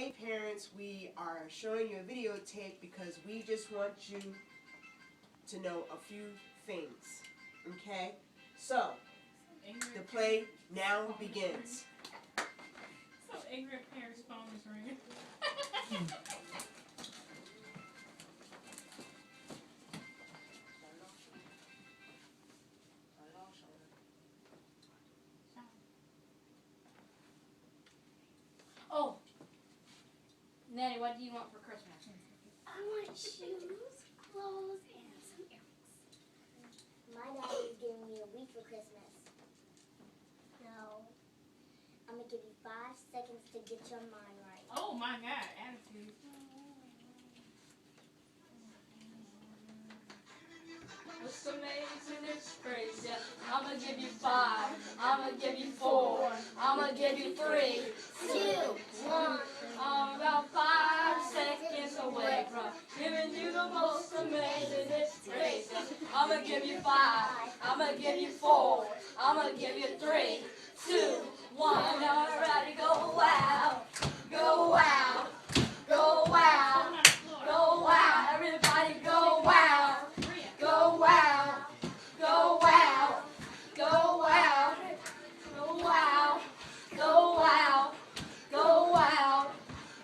Hey parents, we are showing you a videotape because we just want you to know a few things. Okay? So, the play now begins. So ignorant parents' phone is ringing. Oh, Natty, what do you want for Christmas? I want shoes, clothes, and some earrings. My daddy's giving me a week for Christmas. No. I'm going to give you 5 seconds to get your mind right. Oh my God, attitude. It's amazing, it's crazy. I'm gonna give you 5. I'm gonna give you 4. I'm gonna give you 3, 2, 1. I'm about 5 seconds away from giving you the most amazing, it's crazy. I'm gonna give you 5. I'm gonna give you 4. I'm gonna give you 3, 2, 1. Now everybody go wow. Go wow. Go wow. Go wow. Everybody go wow. Go wow. Go wow. Go wow. Go wow. Go wow. Go wow.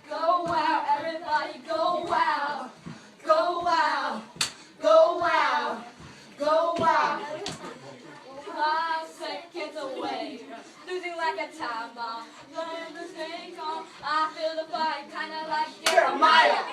Go wow. Everybody go wow. Go wow. Go wow. Go wow. 5 seconds away. Losing like a time bomb. Learn to stay calm. I feel the fight kinda like Jeremiah.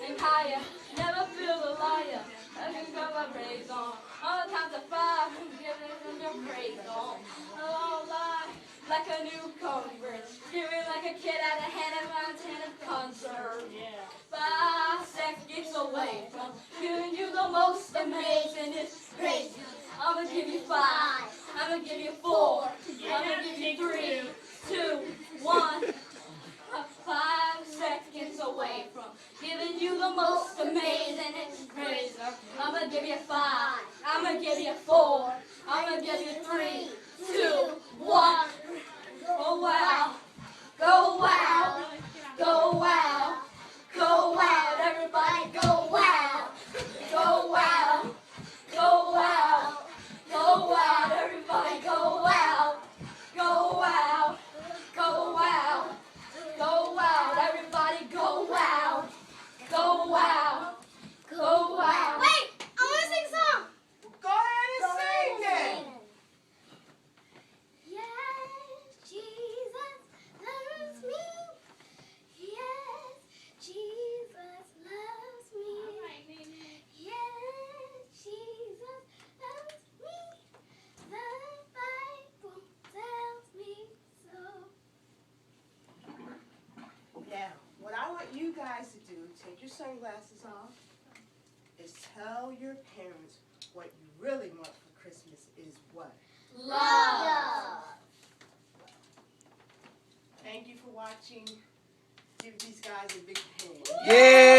And higher. Never feel the liar. I can got my praise on. All the times I 5, I'm giving them your praise on. I'll lie like a new convert. Screaming like a kid at a Hannah Montana concert. Yeah. 5 seconds away from giving you the most amazing. It's crazy. I'm gonna give you 5. I'm gonna give you 4. I'm gonna give you 3, 2, 1. 5 seconds away from giving you the most amazing. It's crazy. I'm gonna give you 5. I'm gonna give you 4. I'm gonna give you 3, 2, 1. Go wow. Go wow. Go wow. Go wow. Everybody go wow. Go wow. Go wow. Go wow. Everybody go wow. Go wow. Go wow. Go wow. Everybody go wow. Go wow. Go wow. Wait! I want to sing a song! Go ahead and sing then. Yes, Jesus loves me. Yes, Jesus loves me. Yes, Jesus loves me. The Bible tells me so. Now, what I want you guys to do, take your sunglasses off, is tell your parents what you really want for Christmas is what. Love. Thank you for watching. Give these guys a big hand. Yeah!